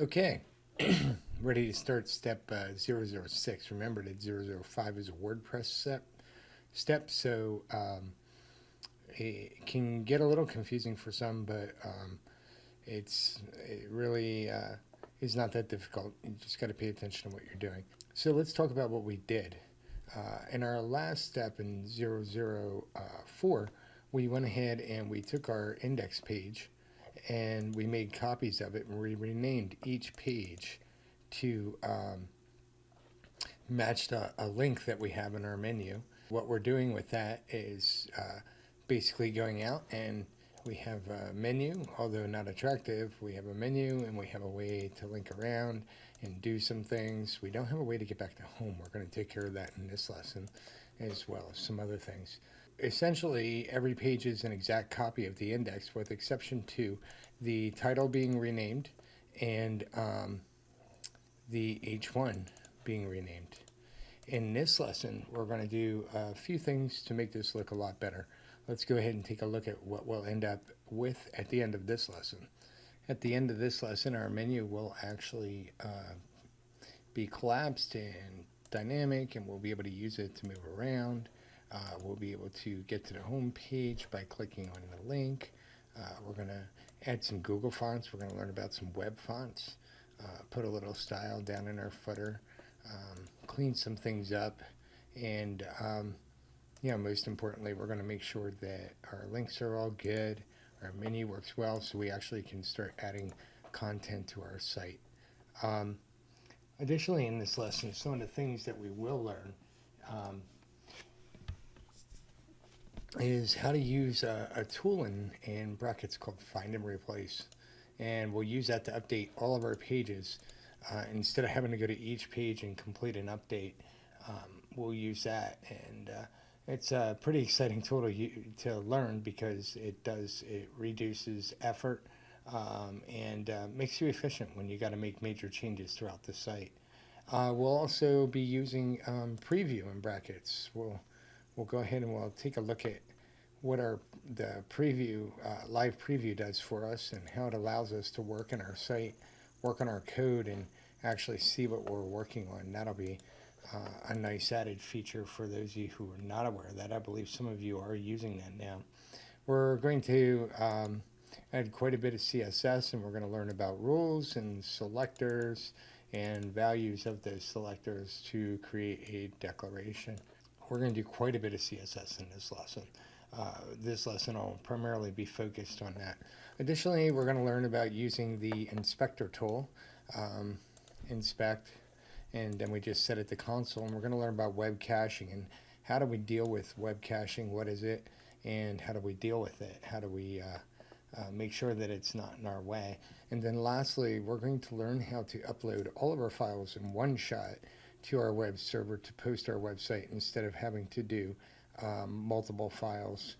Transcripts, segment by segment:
Okay, ready to start step 006. Remember that 005 is a WordPress step, so it can get a little confusing for some, but it really is not that difficult. You just got to pay attention to what you're doing. So let's talk about what we did. In our last step in 004, we went ahead and we took our index page and we made copies of it and we renamed each page to match a link that we have in our menu. What we're doing with that is basically going out and we have a menu, although not attractive. We have a menu and we have a way to link around and do some things. We don't have a way to get back to home. We're going to take care of that in this lesson as well as some other things. Essentially, every page is an exact copy of the index with exception to the title being renamed and the H1 being renamed. In this lesson, we're going to do a few things to make this look a lot better. Let's go ahead and take a look at what we'll end up with at the end of this lesson. At the end of this lesson, our menu will actually be collapsed and dynamic, and we'll be able to use it to move around. We'll be able to get to the home page by clicking on the link. We're going to add some Google fonts. We're going to learn about some web fonts. Put a little style down in our footer. Clean some things up, and most importantly, we're going to make sure that our links are all good, our menu works well, so we actually can start adding content to our site. Additionally, in this lesson, some of the things that we will learn is how to use a tool in brackets called Find and Replace. And we'll use that to update all of our pages. Instead of having to go to each page and complete an update, we'll use that. And it's a pretty exciting tool to learn because it reduces effort and makes you efficient when you got to make major changes throughout the site. We'll also be using preview in brackets. We'll go ahead and we'll take a look at what the preview live preview does for us and how it allows us to work in our site, work on our code, and actually see what we're working on. That'll be a nice added feature for those of you who are not aware of that. I believe some of you are using that now. We're going to add quite a bit of CSS, and we're going to learn about rules and selectors and values of those selectors to create a declaration. We're going to do quite a bit of CSS in this lesson. This lesson will primarily be focused on that. Additionally, we're going to learn about using the inspector tool, inspect, and then we just set it to console, and we're going to learn about web caching and how do we deal with web caching, what is it, and how do we deal with it, how do we make sure that it's not in our way. And then lastly, we're going to learn how to upload all of our files in one shot to our web server to post our website instead of having to do multiple files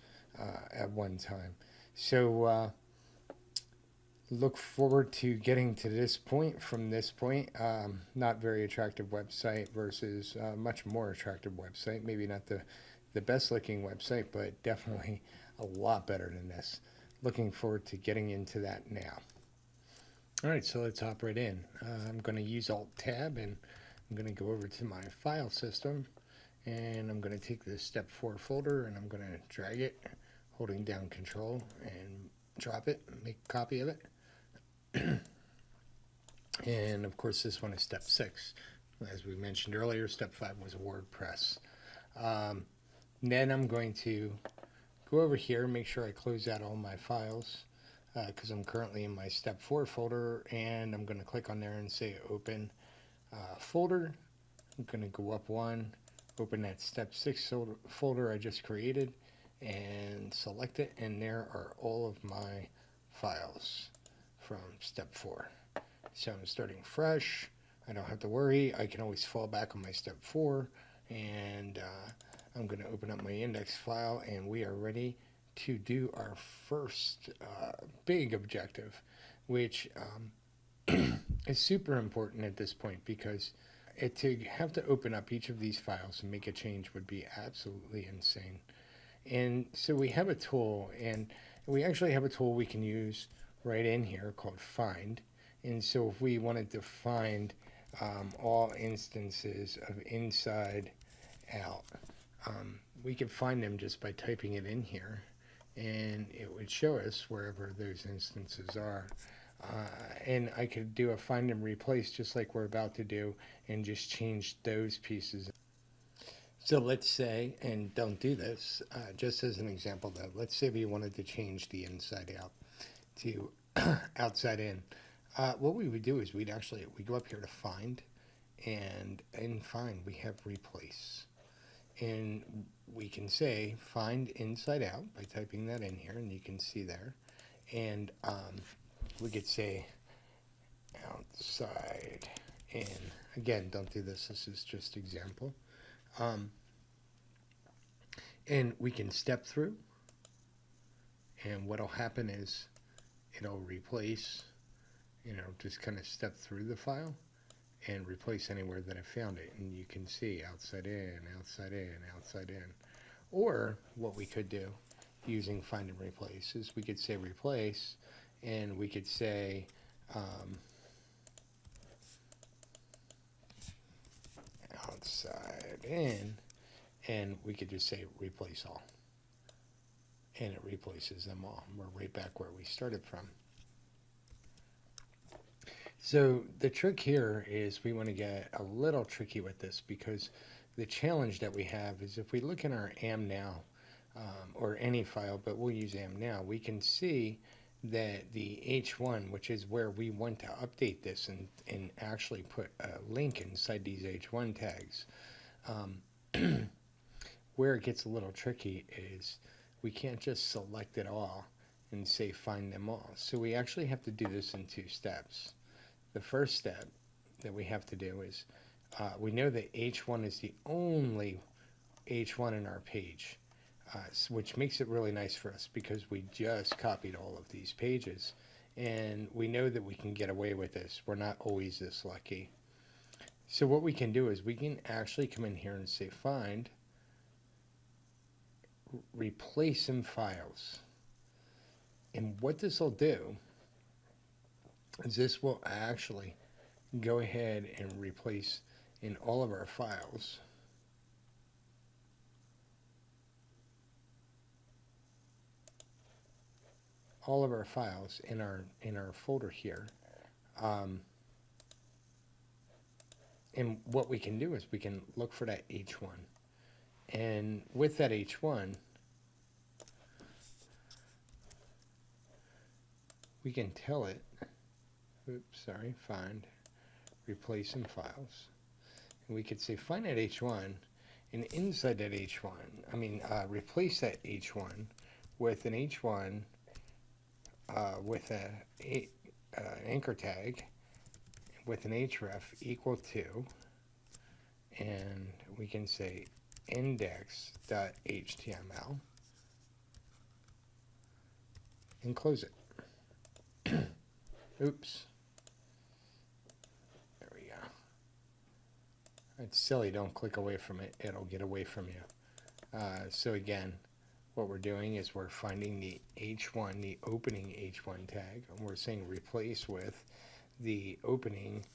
at one time. So look forward to getting to this point. From this point, not very attractive website versus much more attractive website. Maybe not the best looking website, but definitely a lot better than this. Looking forward to getting into that now. All right, so let's hop right in. I'm going to use Alt Tab and I'm going to go over to my file system and I'm going to take this step 4 folder and I'm going to drag it, holding down Control, and drop it, make a copy of it. And of course this one is step 6. As we mentioned earlier, step 5 was WordPress. Then I'm going to go over here, make sure I close out all my files because I'm currently in my step 4 folder, and I'm going to click on there and say open folder. I'm going to go up one, open that step 6 folder I just created and select it, and there are all of my files from step 4. So I'm starting fresh. I don't have to worry. I can always fall back on my step 4, and I'm going to open up my index file, and we are ready to do our first big objective, which is super important at this point because to have to open up each of these files and make a change would be absolutely insane. And so we have a tool, and we actually have a tool we can use right in here called Find. And so if we wanted to find all instances of inside out, we could find them just by typing it in here, and it would show us wherever those instances are. And I could do a find and replace just like we're about to do and just change those pieces. So let's say, and don't do this, just as an example though, let's say we wanted to change the inside out to outside in. What we would do is we go up here to find, and in find we have replace. And we can say find inside out by typing that in here, and you can see there. And we could say outside in. Again, don't do this. This is just example. And we can step through. And what'll happen is it'll replace, just kind of step through the file and replace anywhere that I found it. And you can see outside in, outside in, outside in. Or what we could do using find and replace is we could say replace, and we could say outside in, and we could just say replace all. And it replaces them all. We're right back where we started from. So the trick here is we want to get a little tricky with this, because the challenge that we have is if we look in our AmNow, or any file, but we'll use AmNow, we can see that the H1, which is where we want to update this and actually put a link inside these H1 tags. Where it gets a little tricky is we can't just select it all and say find them all. So we actually have to do this in 2 steps. The first step that we have to do is we know that H1 is the only H1 in our page, which makes it really nice for us because we just copied all of these pages, and we know that we can get away with this. We're not always this lucky. So what we can do is we can actually come in here and say find, replace some files. And what this will do is this will actually go ahead and replace in all of our files in our folder here. And what we can do is we can look for that H1. And with that H1, we can tell it, find, replace some files. And we could say find that H1, and inside that H1, replace that H1 with an H1 with an anchor tag with an href equal to, and we can say index.html and close it. Oops. There we go. It's silly, don't click away from it. It'll get away from you. So again, what we're doing is we're finding the H1, the opening H1 tag, and we're saying replace with the opening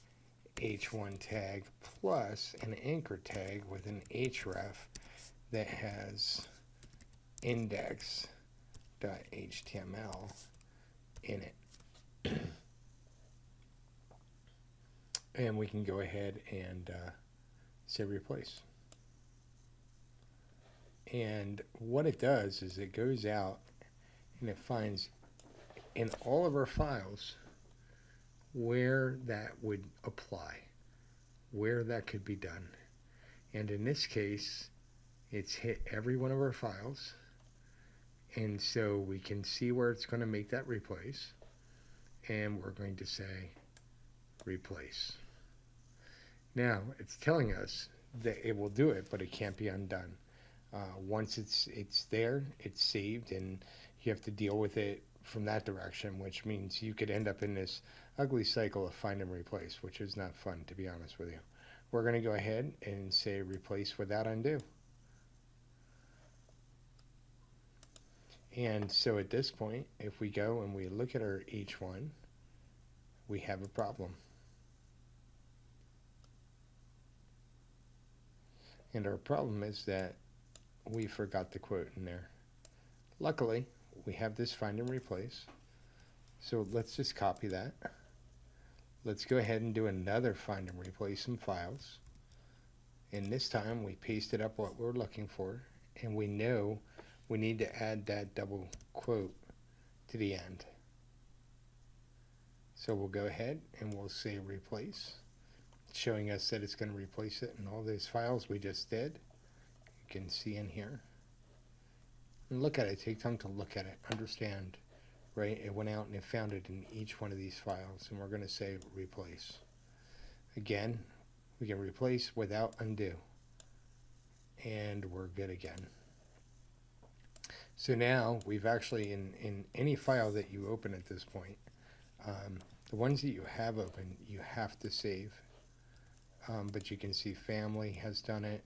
H1 tag plus an anchor tag with an href that has index.html in it. And we can go ahead and say replace. And what it does is it goes out and it finds in all of our files where that would apply, where that could be done. And in this case, it's hit every one of our files. And so we can see where it's going to make that replace. And we're going to say replace. Now, it's telling us that it will do it, but it can't be undone. Once it's there, it's saved, and you have to deal with it from that direction, which means you could end up in this ugly cycle of find and replace, which is not fun, to be honest with you. We're going to go ahead and say replace without undo. And so at this point, if we go and we look at our H1, we have a problem. And our problem is that we forgot the quote in there. Luckily, we have this find and replace. So let's just copy that. Let's go ahead and do another find and replace some files. And this time we pasted up what we're looking for, and we know we need to add that double quote to the end. So we'll go ahead and we'll say replace, showing us that it's going to replace it in all those files we just did. You can see in here. And look at it, take time to look at it, understand, right? It went out and it found it in each one of these files, and we're going to say replace. Again, we can replace without undo, and we're good again. So now we've actually, in any file that you open at this point, the ones that you have open, you have to save. But you can see family has done it,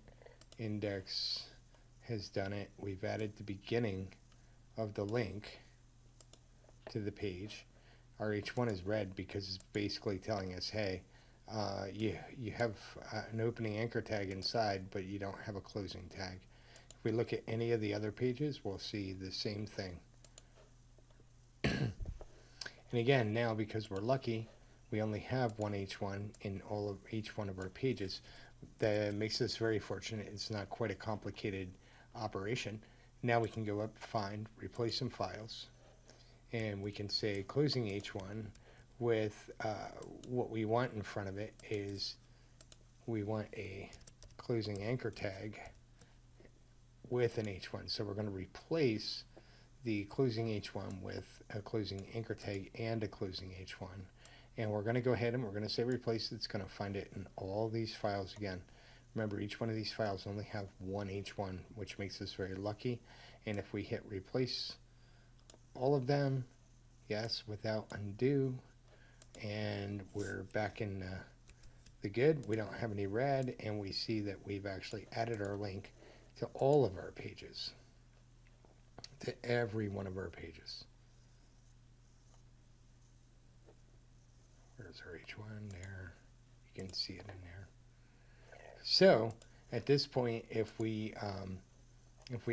index has done it. We've added the beginning of the link to the page. Our H1 is red because it's basically telling us, hey, you have an opening anchor tag inside, but you don't have a closing tag. If we look at any of the other pages, we'll see the same thing. And again, now because we're lucky, we only have one H1 in all of each one of our pages. That makes us very fortunate. It's not quite a complicated operation. Now we can go up, find, replace some files, and we can say closing H1 with what we want in front of it is we want a closing anchor tag with an H1. So we're going to replace the closing H1 with a closing anchor tag and a closing H1. And we're going to go ahead and we're going to say replace. It's going to find it in all these files again. Remember, each one of these files only have one H1, which makes us very lucky. And if we hit replace all of them, yes, without undo, and we're back in the good. We don't have any red, and we see that we've actually added our link to all of our pages, to every one of our pages. Where's our H1 there? You can see it in there. So at this point, if we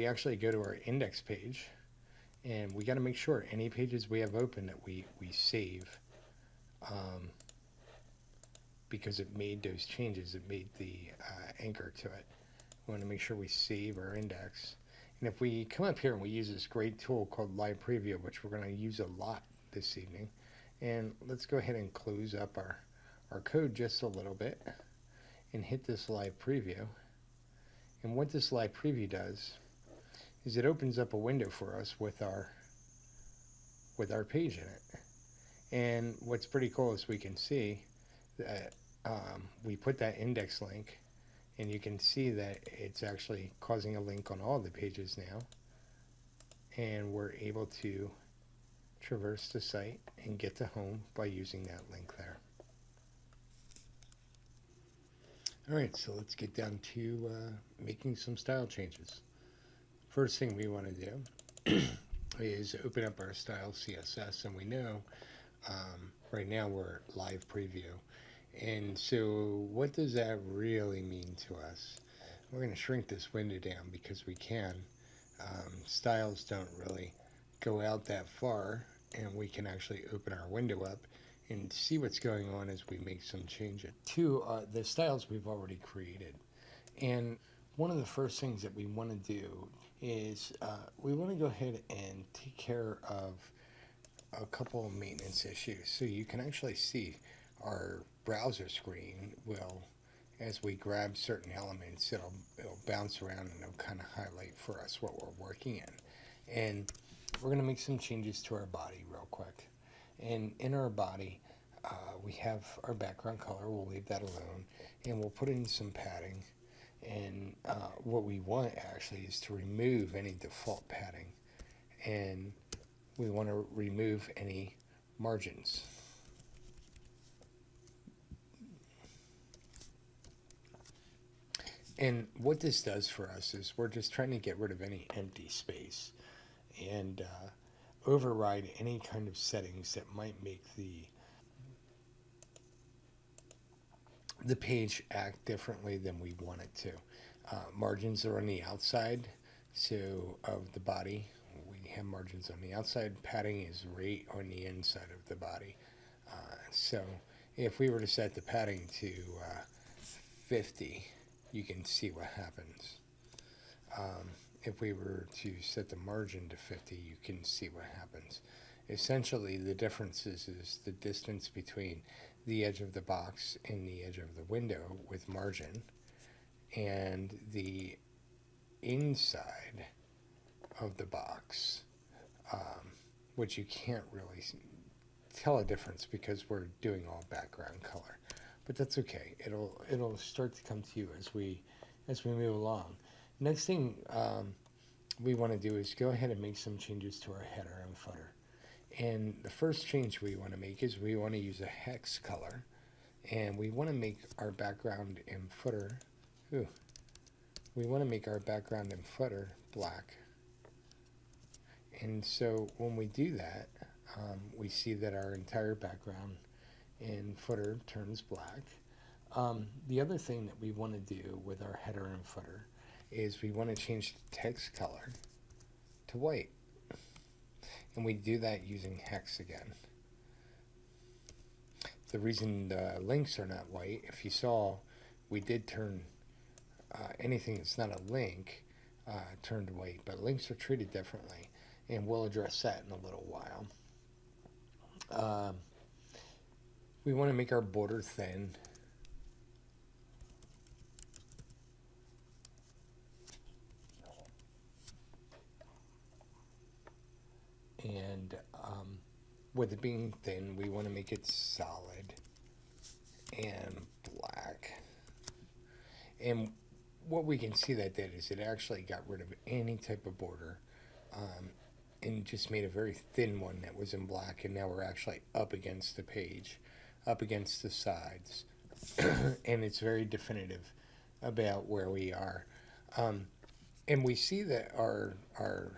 actually go to our index page, and we got to make sure any pages we have open that we save, because it made those changes, it made the anchor to it. We want to make sure we save our index. And if we come up here and we use this great tool called Live Preview, which we're going to use a lot this evening, and let's go ahead and close up our code just a little bit and hit this Live Preview. And what this Live Preview does is it opens up a window for us with our page in it. And what's pretty cool is we can see that we put that index link, and you can see that it's actually causing a link on all the pages now, and we're able to traverse the site and get to home by using that link there. Alright, so let's get down to making some style changes. First thing we want to do is open up our style CSS, and we know right now we're live preview. And so what does that really mean to us? We're going to shrink this window down because we can. Styles don't really go out that far, and we can actually open our window up and see what's going on as we make some changes to the styles we've already created. And one of the first things that we want to do is we want to go ahead and take care of a couple of maintenance issues. So you can actually see our browser screen will, as we grab certain elements, it'll bounce around and it'll kind of highlight for us what we're working in. And we're going to make some changes to our body real quick. And in our body, we have our background color. We'll leave that alone, and we'll put in some padding. And what we want actually is to remove any default padding, and we want to remove any margins. And what this does for us is we're just trying to get rid of any empty space and override any kind of settings that might make the the page act differently than we want it to. Margins are on the outside, so of the body. We have margins on the outside. Padding is right on the inside of the body. So if we were to set the padding to 50, you can see what happens. If we were to set the margin to 50, you can see what happens. Essentially, the difference is the distance between the edge of the box and the edge of the window with margin, and the inside of the box, which you can't really tell a difference because we're doing all background color. But that's okay. It'll start to come to you as we move along. Next thing we want to do is go ahead and make some changes to our header and footer. And the first change we want to make is we want to use a hex color, and we want to make our background and footer. We want to make our background and footer black. And so when we do that, we see that our entire background and footer turns black. The other thing that we want to do with our header and footer is we want to change the text color to white. And we do that using hex again. The reason the links are not white, if you saw, we did turn anything that's not a link turned white, but links are treated differently, and we'll address that in a little while. We want to make our border thin. And with it being thin, we want to make it solid and black. And what we can see that did is it actually got rid of any type of border and just made a very thin one that was in black. And now we're actually up against the page, up against the sides. And it's very definitive about where we are. And we see that our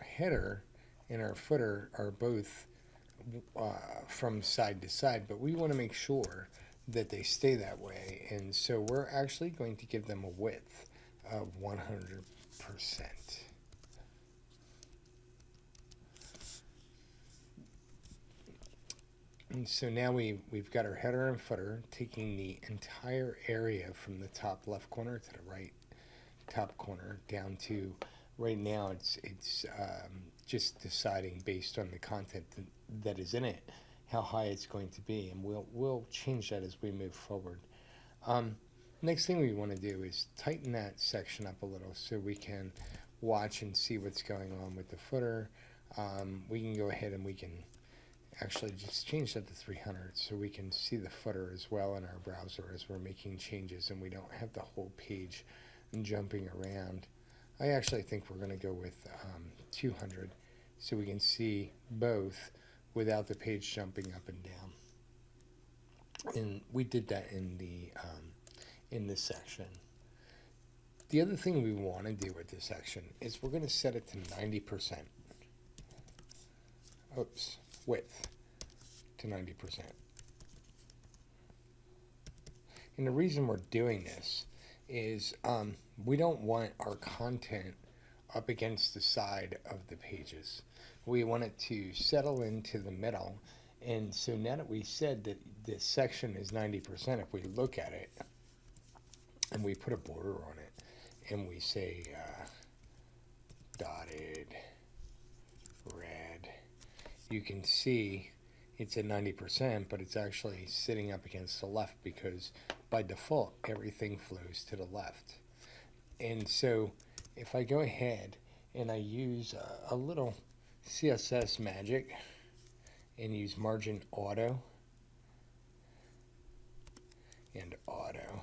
header and our footer are both from side to side, but we want to make sure that they stay that way, and so we're actually going to give them a width of 100%. And so now we've got our header and footer taking the entire area from the top left corner to the right top corner down to right now it's just deciding based on the content that is in it how high it's going to be, and we'll change that as we move forward. Next thing we want to do is tighten that section up a little so we can watch and see what's going on with the footer. We can go ahead and we can actually just change that to 300 so we can see the footer as well in our browser as we're making changes and we don't have the whole page jumping around. I actually think we're going to go with 200 so we can see both without the page jumping up and down. And we did that in this section. The other thing we want to do with this section is we're going to set it to 90%. Width to 90%. And the reason we're doing this is we don't want our content up against the side of the pages. We want it to settle into the middle. And so now that we said that this section is 90%, if we look at it and we put a border on it and we say dotted red, you can see it's at 90%, but it's actually sitting up against the left because by default everything flows to the left. And so if I go ahead and I use a little CSS magic and use margin auto and auto,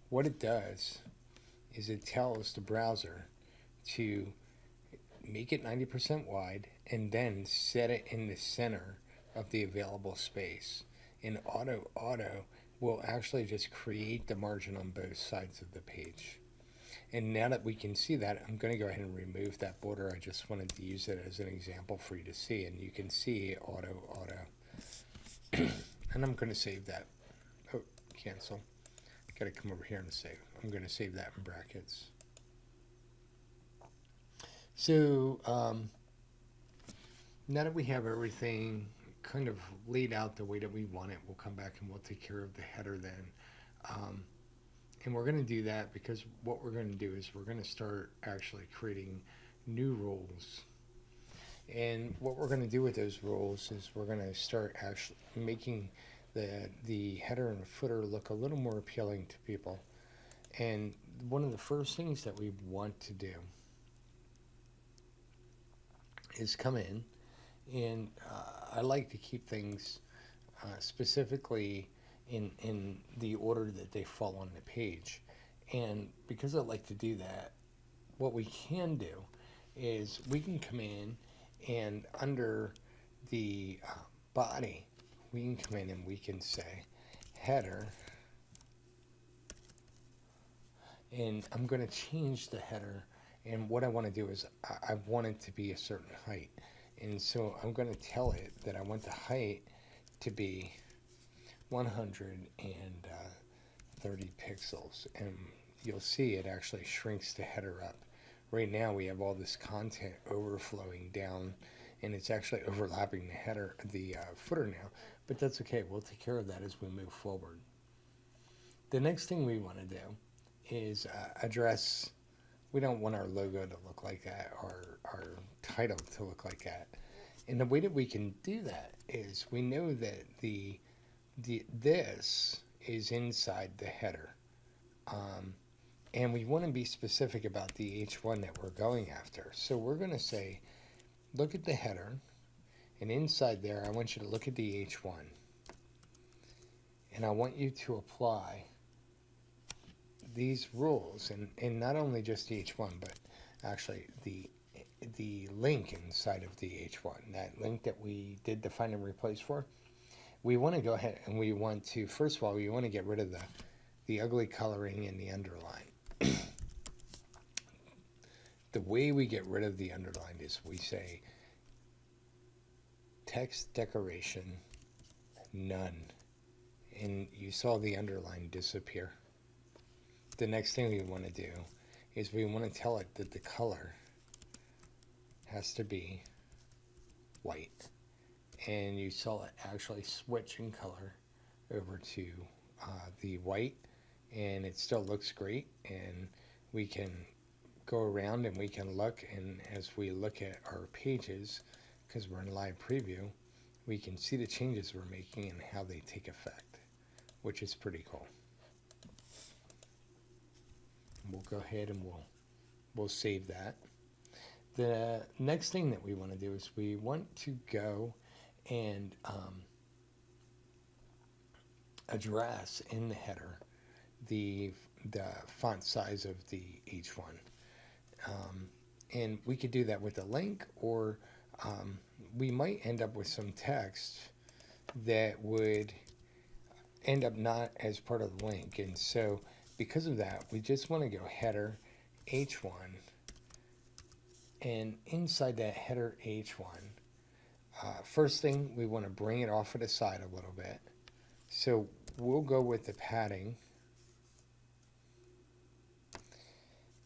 what it does is it tells the browser to make it 90% wide and then set it in the center of the available space. And auto will actually just create the margin on both sides of the page. And now that we can see that, I'm going to go ahead and remove that border. I just wanted to use it as an example for you to see, and you can see auto. And I'm going to save that. Oh, cancel. Got to come over here and save. I'm going to save that in brackets. So now that we have everything kind of laid out the way that we want it, we'll come back and we'll take care of the header then. And we're going to do that because what we're going to do is we're going to start actually creating new rules. And what we're going to do with those rules is we're going to start actually making the header and footer look a little more appealing to people. And one of the first things that we want to do is come in, and I like to keep things specifically in the order that they fall on the page. And because I like to do that, what we can do is we can come in and under the body, we can come in and we can say header, and I'm going to change the header, and what I want to do is I want it to be a certain height, and so I'm going to tell it that I want the height to be 130 pixels, and you'll see it actually shrinks the header up. Right now we have all this content overflowing down, and it's actually overlapping the header, the footer now, but that's okay. We'll take care of that as we move forward. The next thing we want to do is address, we don't want our logo to look like that, or our title to look like that. And the way that we can do that is we know that this is inside the header. And we want to be specific about the H1 that we're going after. So we're going to say, look at the header, and inside there I want you to look at the H1. And I want you to apply these rules, and not only just the H1, but actually the link inside of the H1, that link that we did the find and replace for. We want to go ahead and we want to, first of all, we want to get rid of the ugly coloring in the underline. The way we get rid of the underline is we say text decoration none, and you saw the underline disappear. The next thing we want to do is we want to tell it that the color has to be white, and you saw it actually switch in color over to the white, and it still looks great. And we can go around and we can look, and as we look at our pages, because we're in live preview, we can see the changes we're making and how they take effect, which is pretty cool. We'll go ahead and we'll save that. The next thing that we want to do is we want to go and address in the header the font size of the H1. And we could do that with a link, or we might end up with some text that would end up not as part of the link. And so because of that, we just want to go header H1, and inside that header H1, first thing, we want to bring it off to the side a little bit. So we'll go with the padding.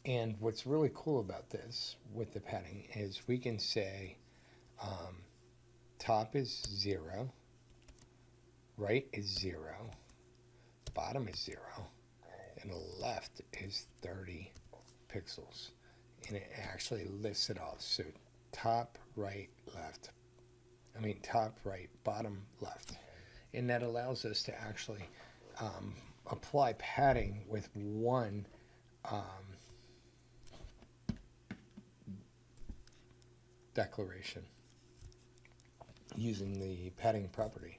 And what's really cool about this with the padding is we can say top is 0, right is 0, bottom is 0, and the left is 30 pixels. And it actually lifts it off. So top, right, left. Top, right, bottom, left. And that allows us to actually apply padding with one declaration using the padding property.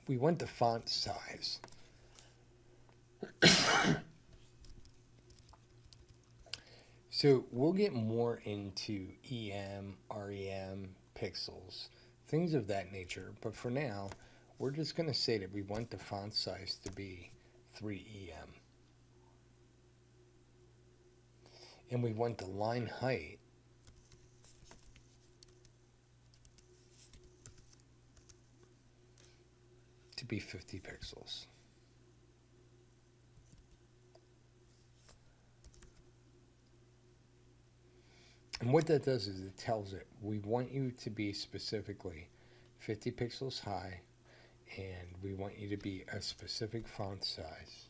We want the font size. So we'll get more into EM, REM, pixels, things of that nature. But for now, we're just going to say that we want the font size to be 3EM. And we want the line height to be 50 pixels. And what that does is it tells it, we want you to be specifically 50 pixels high, and we want you to be a specific font size.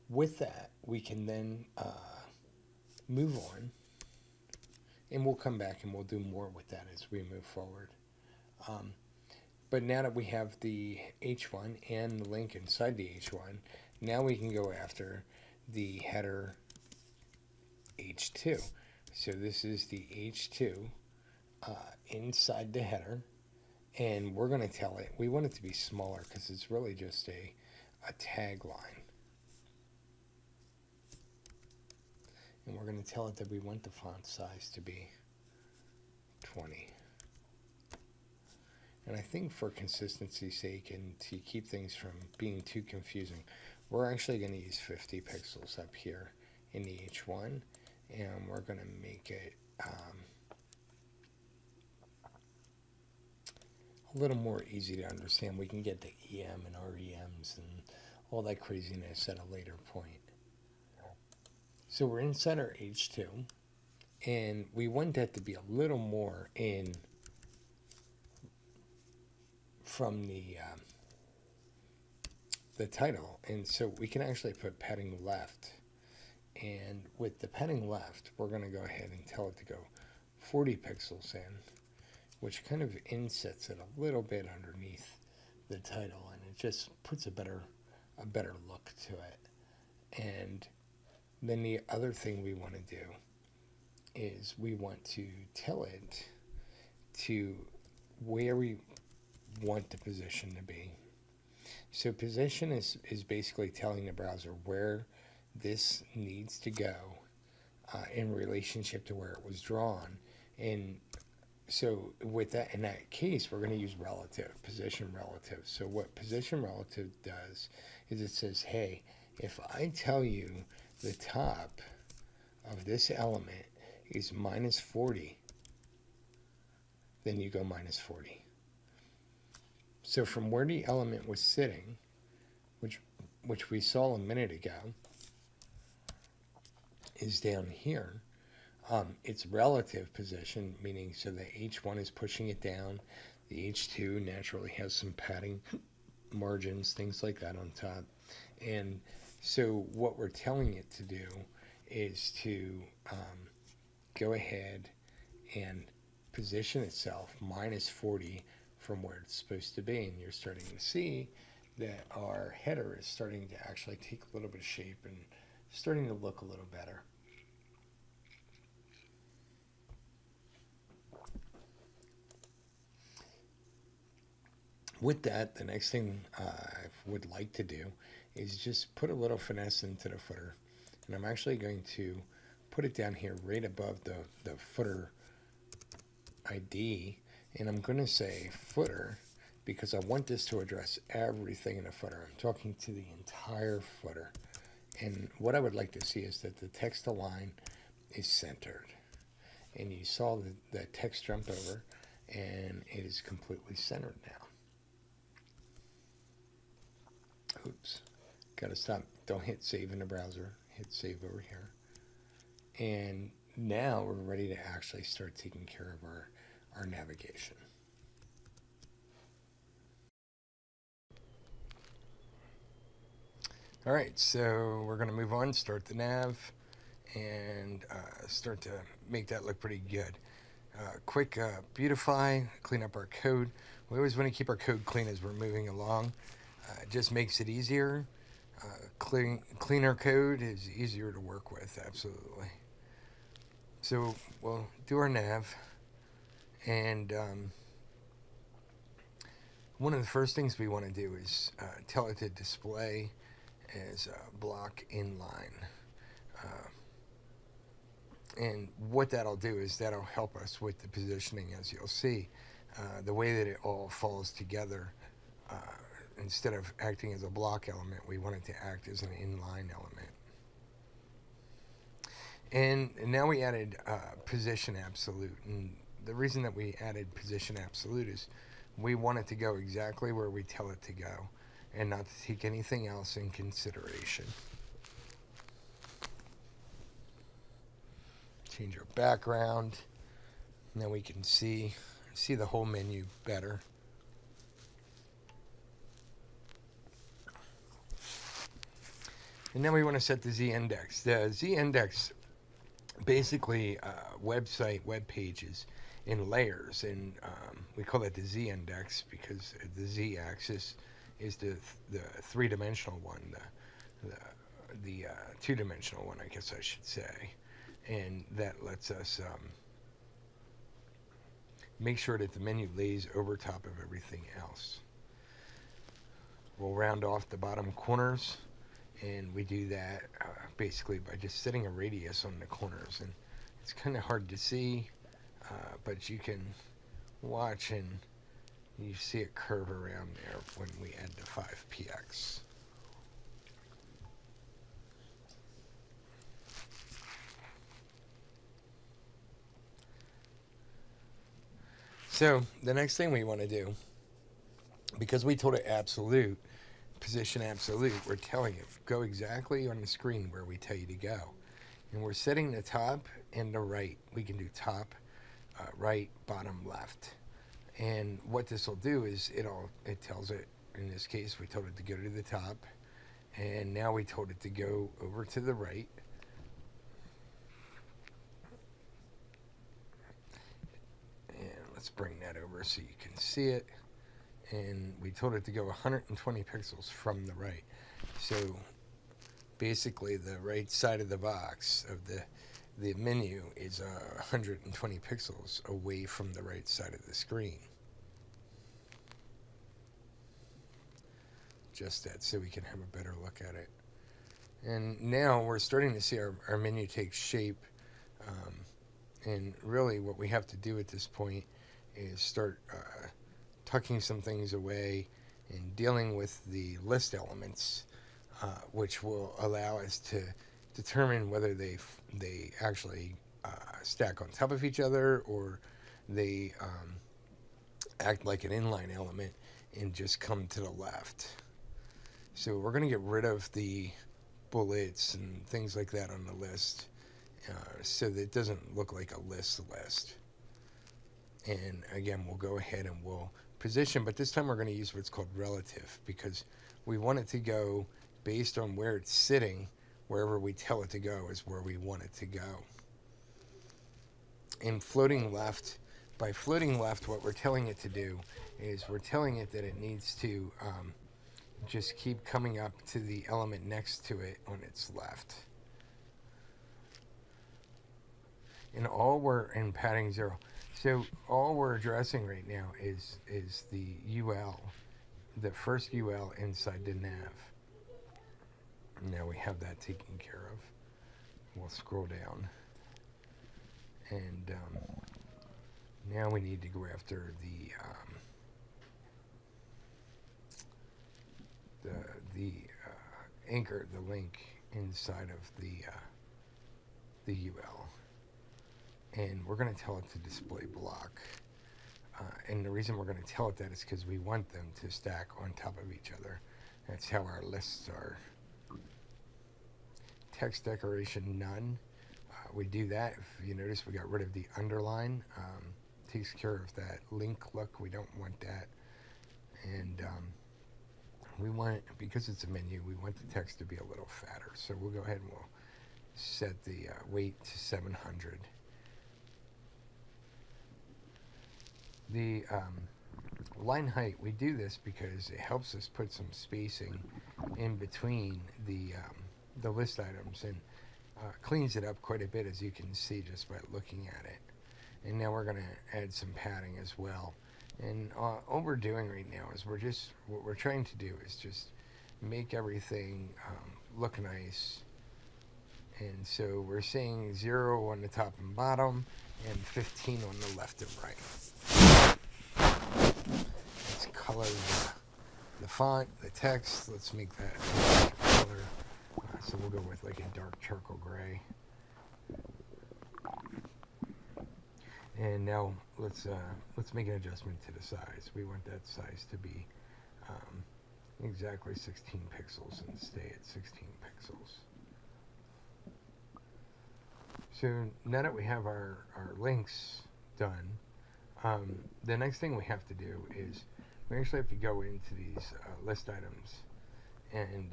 With that, we can then move on, and we'll come back and we'll do more with that as we move forward. But now that we have the H1 and the link inside the H1, now we can go after the header H2. So this is the H2 inside the header, and we're going to tell it, we want it to be smaller because it's really just a tagline. And we're going to tell it that we want the font size to be 20. And I think for consistency's sake and to keep things from being too confusing, we're actually going to use 50 pixels up here in the H1, and we're going to make it a little more easy to understand. We can get the EM and REMs and all that craziness at a later point. So we're inside our H2, and we want that to be a little more in from the title, and so we can actually put padding left. And with the padding left, we're going to go ahead and tell it to go 40 pixels in, which kind of insets it a little bit underneath the title, and it just puts a better look to it. And then the other thing we want to do is we want to tell it to where we want the position to be. So position is basically telling the browser where this needs to go in relationship to where it was drawn. And so with that, in that case, we're going to use relative, position relative. So what position relative does is it says, hey, if I tell you the top of this element is minus 40, then you go minus 40. So from where the element was sitting, which we saw a minute ago, is down here. Its relative position, meaning so the H1 is pushing it down, the H2 naturally has some padding margins, things like that on top. And so what we're telling it to do is to go ahead and position itself minus 40 from where it's supposed to be. And you're starting to see that our header is starting to actually take a little bit of shape and starting to look a little better. With that, the next thing I would like to do is just put a little finesse into the footer. And I'm actually going to put it down here right above the footer ID. And I'm going to say footer because I want this to address everything in the footer. I'm talking to the entire footer. And what I would like to see is that the text align is centered. And you saw that text jumped over, and it is completely centered now. Oops, gotta stop. Don't hit save in the browser. Hit save over here. And now we're ready to actually start taking care of our navigation. All right, so we're gonna move on, start the nav, and start to make that look pretty good. Quick beautify, clean up our code. We always want to keep our code clean as we're moving along. It just makes it easier. Cleaner code is easier to work with, absolutely. So we'll do our nav, and one of the first things we want to do is tell it to display as block inline. And what that'll do is that'll help us with the positioning, as you'll see. The way that it all falls together, instead of acting as a block element, we want it to act as an inline element. And now we added position absolute. And the reason that we added position absolute is we want it to go exactly where we tell it to go and not to take anything else in consideration. change our background. Now we can see the whole menu better. And now we want to set the z-index. The z-index basically web pages in layers, and we call that the z-index because the z-axis is the three-dimensional one, the two-dimensional one, I guess I should say, and that lets us make sure that the menu lays over top of everything else. We'll round off the bottom corners, and we do that basically by just setting a radius on the corners, and it's kind of hard to see, but you can watch and you see it curve around there when we add the 5px. So the next thing we want to do, because we told it absolute, position absolute, we're telling it go exactly on the screen where we tell you to go. And we're setting the top and the right. We can do top, right, bottom, left. And what this will do is it tells it, in this case, we told it to go to the top. And now we told it to go over to the right. And let's bring that over so you can see it. And we told it to go 120 pixels from the right. So basically the right side of the box of the menu is 120 pixels away from the right side of the screen. Just that so we can have a better look at it. And now we're starting to see our menu take shape. And really what we have to do at this point is start tucking some things away and dealing with the list elements, which will allow us to determine whether they actually stack on top of each other or they act like an inline element and just come to the left. So we're going to get rid of the bullets and things like that on the list so that it doesn't look like a list. And again, we'll go ahead and we'll position, but this time we're going to use what's called relative because we want it to go based on where it's sitting. Wherever we tell it to go is where we want it to go. In floating left, by floating left, what we're telling it to do is we're telling it that it needs to just keep coming up to the element next to it on its left. And all we're in padding 0. So all we're addressing right now is the UL, the first UL inside the nav. Now we have that taken care of. We'll scroll down. And now we need to go after the anchor, the link inside of the UL. And we're going to tell it to display block. And the reason we're going to tell it that is because we want them to stack on top of each other. That's how our lists are. Text decoration none. We do that. If you notice, we got rid of the underline. Takes care of that link look. We don't want that. And we want, because it's a menu, we want the text to be a little fatter. So we'll go ahead and we'll set the weight to 700. The line height, we do this because it helps us put some spacing in between the list items and cleans it up quite a bit, as you can see just by looking at it. And now we're going to add some padding as well. And all we're doing right now is what we're trying to do is just make everything look nice. And so we're saying 0 on the top and bottom and 15 on the left and right. Let's color the font, the text. Let's make that color. So we'll go with like a dark charcoal gray. And now let's make an adjustment to the size. We want that size to be exactly 16 pixels and stay at 16 pixels. So now that we have our links done, the next thing we have to do is we actually have to go into these list items, and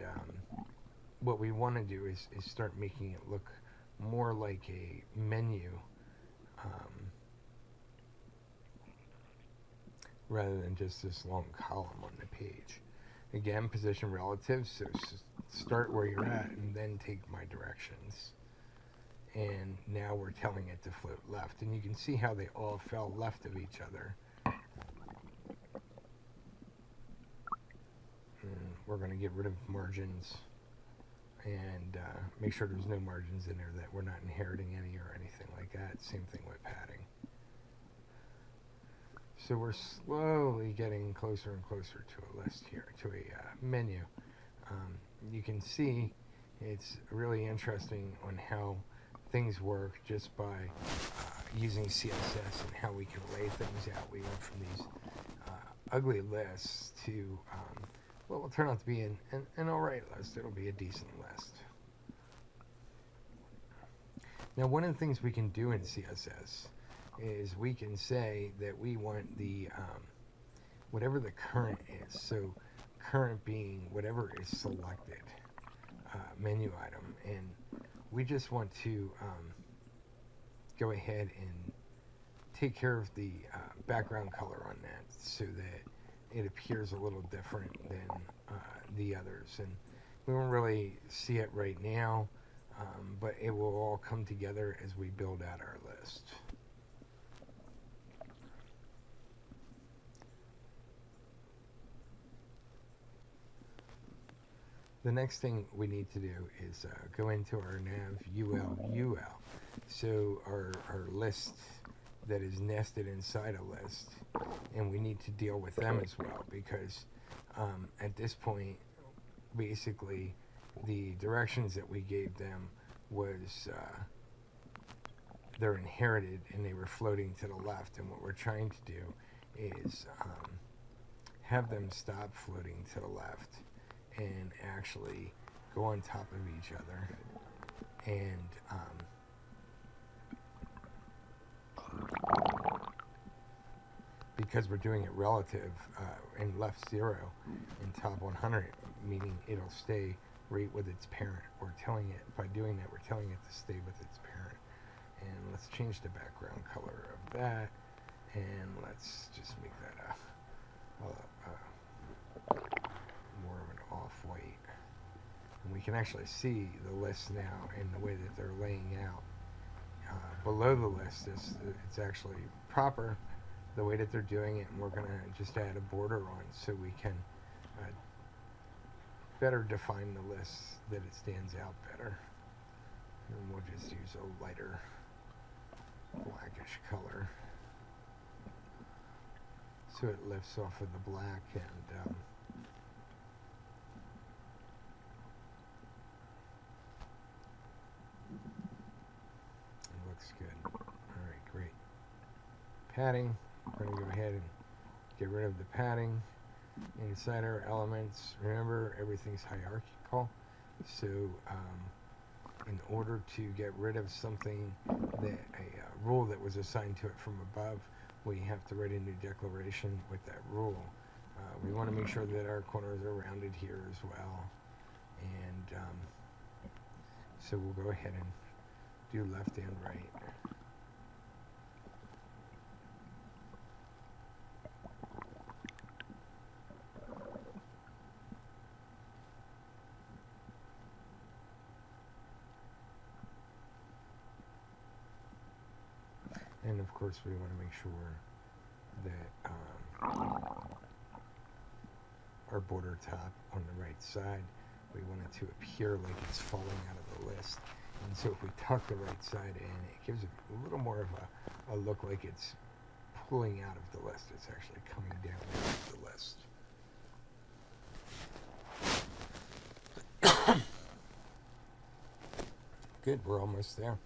what we want to do is start making it look more like a menu, um, rather than just this long column on the page. Again, position relative, so start where you're at and then take my directions. And now we're telling it to float left, and you can see how they all fell left of each other. And we're going to get rid of margins and make sure there's no margins in there, that we're not inheriting any or anything like that. Same thing with padding. So we're slowly getting closer and closer to a list here, to a menu. You can see it's really interesting on how things work just by using CSS and how we can lay things out. We went from these ugly lists to what will turn out to be an alright list. It'll be a decent list. Now, one of the things we can do in CSS is we can say that we want the whatever the current is. So current being whatever is selected menu item, and we just want to go ahead and take care of the background color on that so that it appears a little different than the others. And we won't really see it right now, but it will all come together as we build out our list. The next thing we need to do is go into our nav UL. So our list that is nested inside a list, and we need to deal with them as well, because at this point, basically, the directions that we gave them was they're inherited and they were floating to the left, and what we're trying to do is have them stop floating to the left and actually go on top of each other, and because we're doing it relative in left 0 and top 100, meaning it'll stay right with its parent. We're telling it, by doing that, we're telling it to stay with its parent. And let's change the background color of that, and let's just make that more of an off-white. And we can actually see the list now in the way that they're laying out. Below the list, it's actually proper the way that they're doing it, and we're going to just add a border on so we can better define the list, that it stands out better. And we'll just use a lighter blackish color so it lifts off of the black, and it looks good. Alright, great. Padding, we're going to go ahead and get rid of the padding inside our elements. Remember, everything's hierarchical, so in order to get rid of something, that a rule that was assigned to it from above, we have to write a new declaration with that rule. We want to make sure that our corners are rounded here as well, and so we'll go ahead and do left and right. And of course, we want to make sure that our border top on the right side, we want it to appear like it's falling out of the list. And so if we tuck the right side in, it gives it a little more of a look like it's pulling out of the list. It's actually coming down out of the list. Good, we're almost there.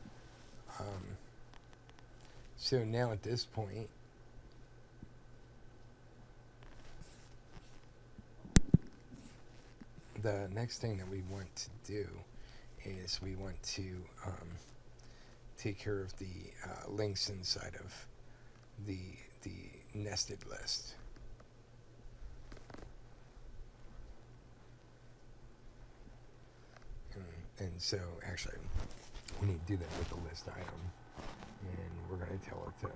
So now at this point, the next thing that we want to do is we want to take care of the links inside of the nested list. And so actually we need to do that with the list item, and we're going to tell it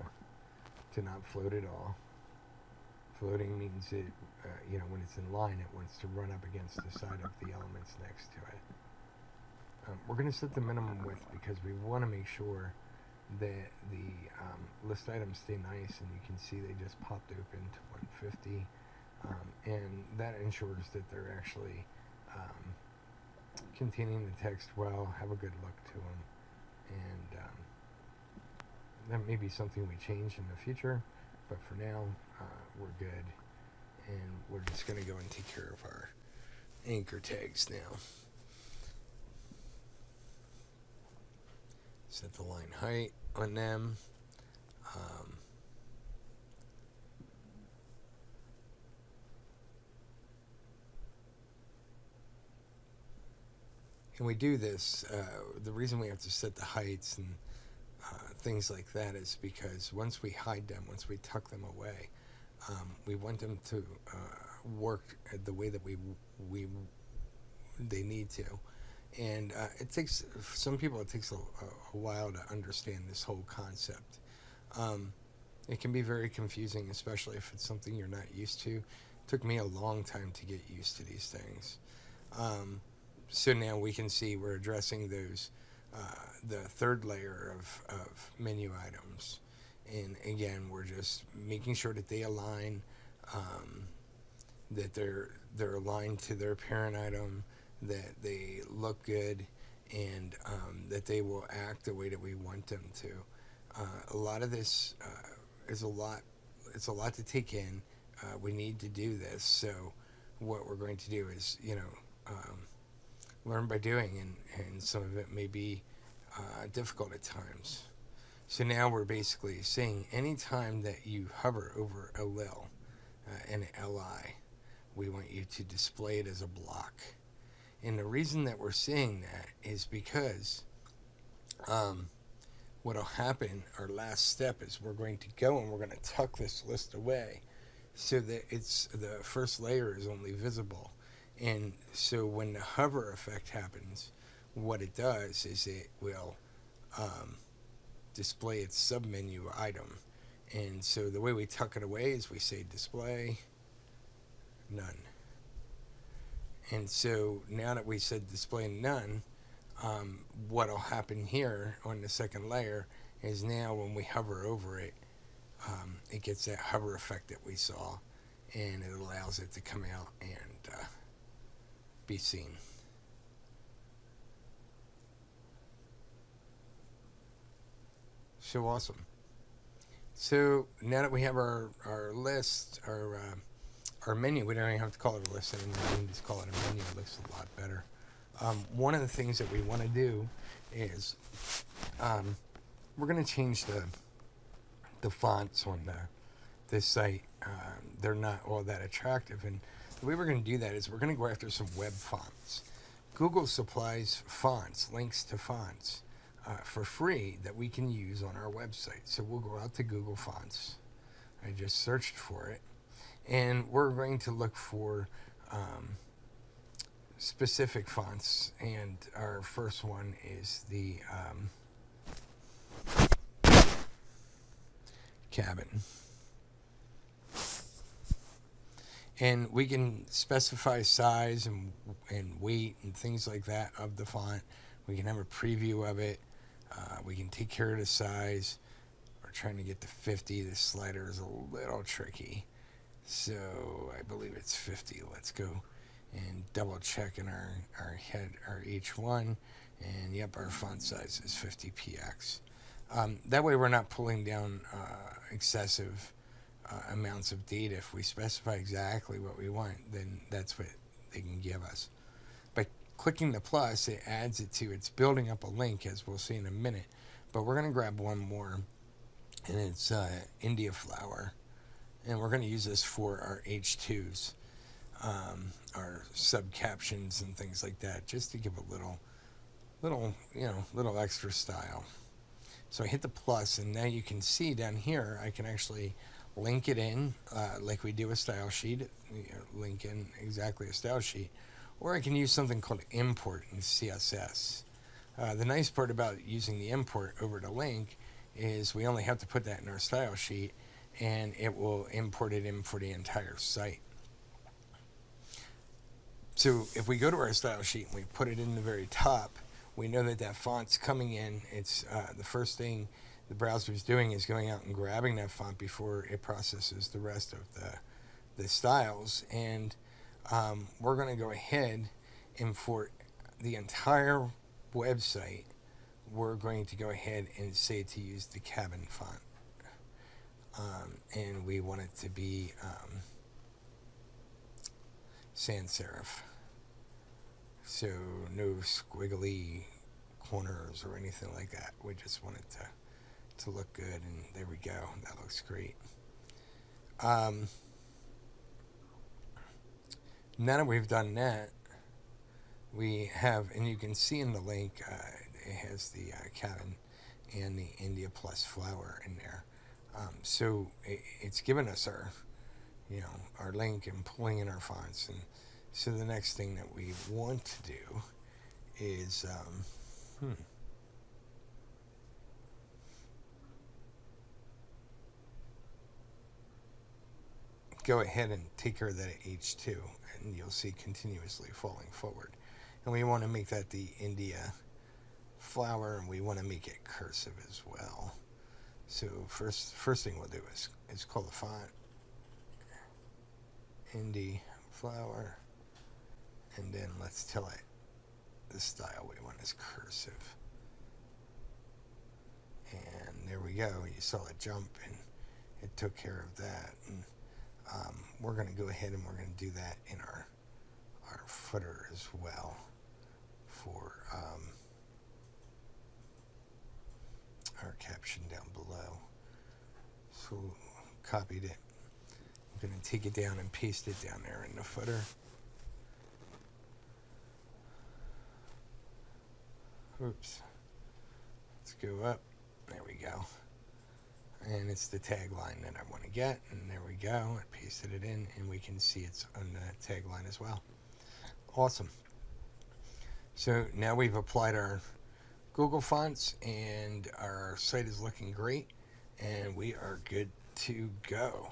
to not float at all. Floating means it, when it's in line, it wants to run up against the side of the elements next to it. We're going to set the minimum width because we want to make sure that the list items stay nice, and you can see they just popped open to 150, and that ensures that they're actually containing the text well, have a good look to them, and that may be something we change in the future, but for now we're good, and we're just going to go and take care of our anchor tags now. Set the line height on them. And we do this, the reason we have to set the heights and things like that is because once we hide them, once we tuck them away, we want them to work the way that they need to. And it takes, for some people, it takes a while to understand this whole concept. It can be very confusing, especially if it's something you're not used to. It took me a long time to get used to these things. So now we can see we're addressing those, the third layer of menu items. And again, we're just making sure that they align, that they're aligned to their parent item, that they look good, and that they will act the way that we want them to. A lot of this is a lot. It's a lot to take in. We need to do this. So what we're going to do is, learn by doing, and some of it may be difficult at times. So now we're basically saying anytime that you hover over a lil, an li, we want you to display it as a block. And the reason that we're saying that is because what will happen, our last step, is we're going to go and we're going to tuck this list away so that the first layer is only visible. And so when the hover effect happens, what it does is it will display its submenu item. And so the way we tuck it away is we say display none. And so now that we said display none, what will happen here on the second layer is now when we hover over it, it gets that hover effect that we saw, and it allows it to come out and be seen. So awesome. So now that we have our list, our menu, we don't even have to call it a list anymore. We can just call it a menu. It looks a lot better. One of the things that we want to do is we're going to change the fonts on this site. They're not all that attractive, and the way we're going to do that is we're going to go after some web fonts. Google supplies fonts, links to fonts for free that we can use on our website. So we'll go out to Google Fonts. I just searched for it, and we're going to look for specific fonts, and our first one is the Cabin. And we can specify size and weight and things like that of the font. We can have a preview of it. We can take care of the size. We're trying to get to 50. This slider is a little tricky. So I believe it's 50. Let's go and double check in our head, our H1. And yep, our font size is 50px. That way we're not pulling down excessive amounts of data. If we specify exactly what we want, then that's what they can give us. By clicking the plus, it adds it to, it's building up a link, as we'll see in a minute. But we're going to grab one more, and it's India Flower. And we're going to use this for our H2s, our sub captions and things like that, just to give a little extra style. So I hit the plus, and now you can see down here, I can actually link it in like we do a style sheet, link in exactly a style sheet, or I can use something called import in CSS. The nice part about using the import over to link is we only have to put that in our style sheet, and it will import it in for the entire site. So if we go to our style sheet and we put it in the very top, we know that that font's coming in. It's the first thing the browser is doing is going out and grabbing that font before it processes the rest of the styles. And we're going to go ahead and for the entire website, we're going to go ahead and say to use the cabin font. And we want it to be sans serif. So no squiggly corners or anything like that. We just want it to look good, and there we go. That looks great. Now that we've done that, we have, and you can see in the link, it has the cabin and the India Plus flower in there. So it's given us our, our link and pulling in our fonts. And so the next thing that we want to do is, go ahead and take care of that H2, and you'll see continuously falling forward. And we want to make that the India flower, and we want to make it cursive as well. So first thing we'll do is call the font India flower, and then let's tell it the style we want is cursive. And there we go. You saw it jump, and it took care of that. And we're going to go ahead and we're going to do that in our footer as well for our caption down below. So copied it. I'm going to take it down and paste it down there in the footer. Oops. Let's go up. There we go. And it's the tagline that I want to get. And there we go. I pasted it in, and we can see it's on the tagline as well. Awesome. So now we've applied our Google fonts, and our site is looking great, and we are good to go.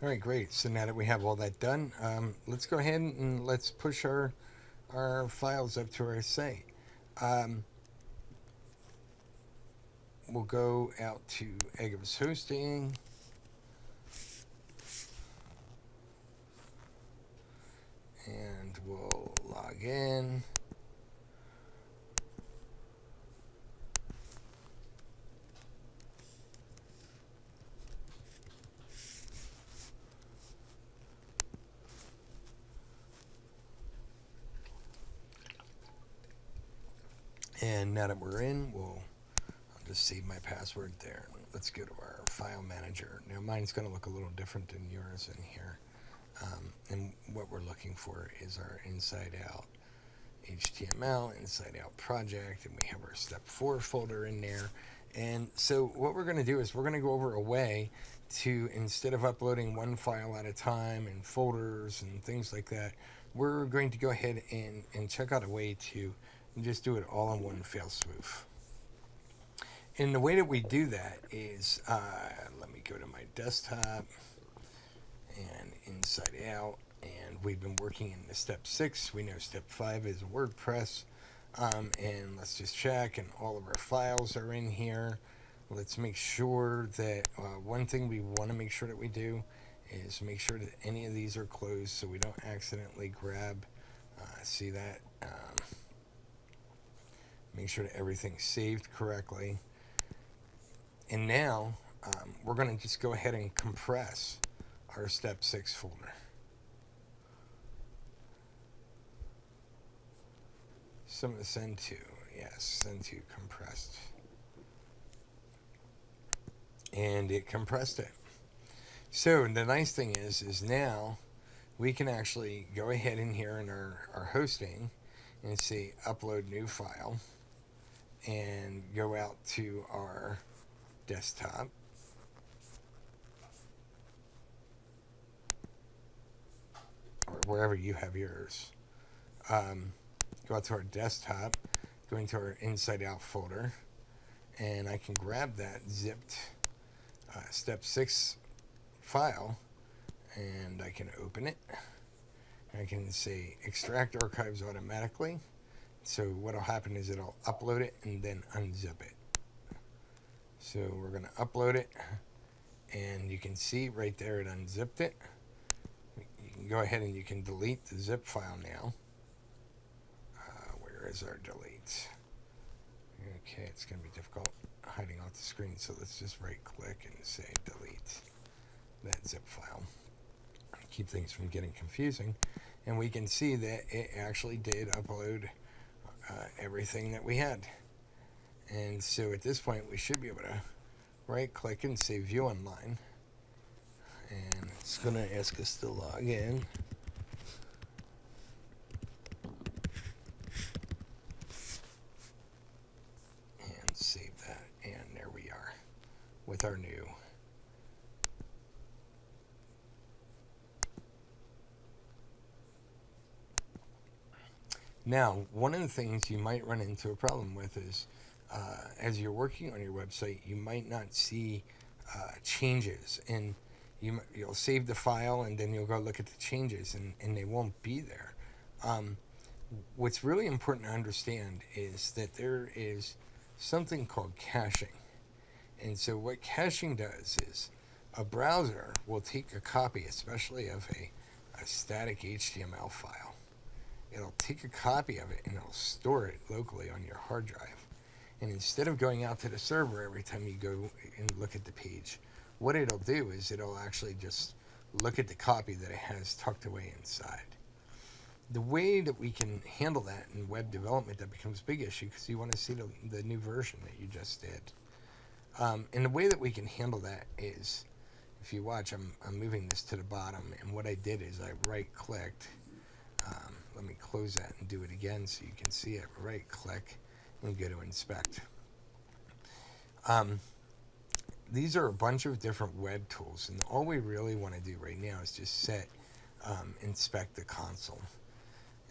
All right, great. So now that we have all that done, let's go ahead and let's push our files up to our site. We'll go out to Agabus Hosting. And we'll log in. And now that we're in, I'll just save my password there. Let's go to our file manager. Now mine's going to look a little different than yours in here. And what we're looking for is our inside out HTML, inside out project, and we have our step 4 folder in there. And so what we're going to do is we're going to go over a way to, instead of uploading one file at a time and folders and things like that, we're going to go ahead and check out a way to just do it all in one fell swoop. And the way that we do that is, let me go to my desktop and inside out, and we've been working in the step 6. We know step 5 is WordPress, and let's just check, and all of our files are in here. Let's make sure that one thing we want to make sure that we do is make sure that any of these are closed so we don't accidentally grab, see that, make sure that everything's saved correctly. And now we're going to just go ahead and compress our step 6 folder. Send to, yes, send to compressed. And it compressed it. So the nice thing is now we can actually go ahead in here in our hosting and say upload new file. and go out to our desktop. Or wherever you have yours. Go out to our desktop, go into our Inside Out folder, and I can grab that zipped step 6 file, and I can open it. I can say extract archives automatically. So what'll happen is it'll upload it and then unzip it. So we're going to upload it, and you can see right there it unzipped it. You can go ahead and you can delete the zip file now. Where is our delete? Okay, it's going to be difficult hiding off the screen, so let's just right click and say delete that zip file. Keep things from getting confusing. And we can see that it actually did upload everything that we had. And so at this point we should be able to right click and say view online, and it's going to ask us to log in. And save that, and there we are with our new Now, one of the things you might run into a problem with is as you're working on your website, you might not see changes, and you'll save the file and then you'll go look at the changes, and they won't be there. What's really important to understand is that there is something called caching. And so what caching does is a browser will take a copy, especially of a static HTML file. It'll take a copy of it and it'll store it locally on your hard drive. And instead of going out to the server every time you go and look at the page, what it'll do is it'll actually just look at the copy that it has tucked away inside. The way that we can handle that in web development, that becomes a big issue because you want to see the new version that you just did. And the way that we can handle that is, if you watch, I'm moving this to the bottom, and what I did is I right-clicked. Let me close that and do it again so you can see it. Right-click and go to inspect. These are a bunch of different web tools, and all we really want to do right now is just set inspect the console.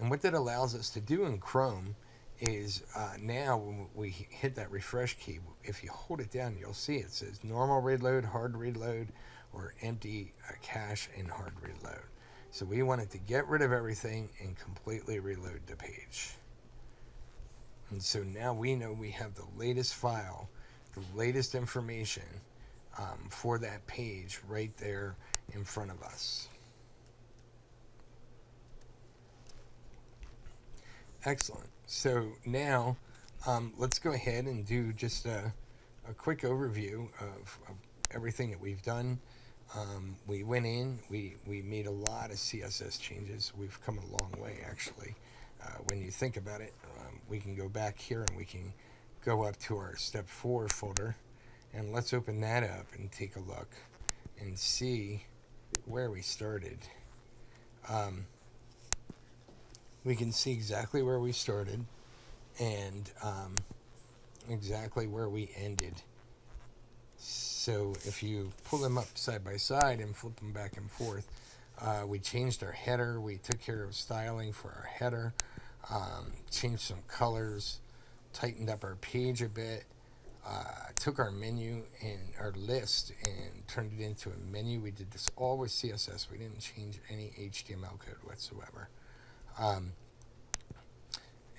And what that allows us to do in Chrome is now when we hit that refresh key, if you hold it down, you'll see it says normal reload, hard reload, or empty cache and hard reload. So we wanted to get rid of everything and completely reload the page. And so now we know we have the latest file, the latest information for that page right there in front of us. Excellent. So now let's go ahead and do just a quick overview of everything that we've done. We went in, we made a lot of CSS changes. We've come a long way, actually. When you think about it, we can go back here and we can go up to our step 4 folder, and let's open that up and take a look and see where we started. We can see exactly where we started and exactly where we ended. So if you pull them up side by side and flip them back and forth, we changed our header. We took care of styling for our header, changed some colors, tightened up our page a bit, took our menu and our list and turned it into a menu. We did this all with CSS. We didn't change any HTML code whatsoever.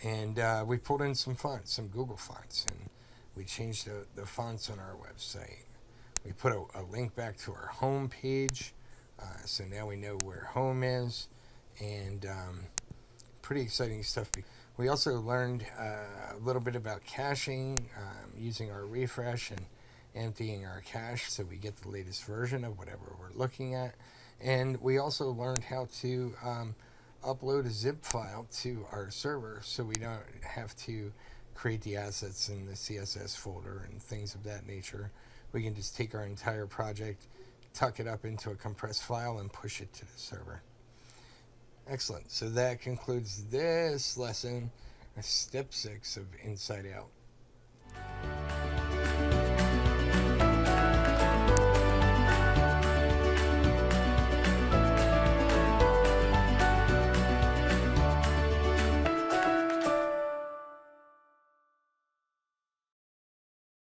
And we pulled in some fonts, some Google fonts, and we changed the fonts on our website. We put a link back to our home page, so now we know where home is, and pretty exciting stuff. We also learned a little bit about caching, using our refresh and emptying our cache so we get the latest version of whatever we're looking at. And we also learned how to upload a zip file to our server so we don't have to create the assets in the CSS folder and things of that nature. We can just take our entire project, tuck it up into a compressed file, and push it to the server. Excellent. So that concludes this lesson, step 6 of Inside Out.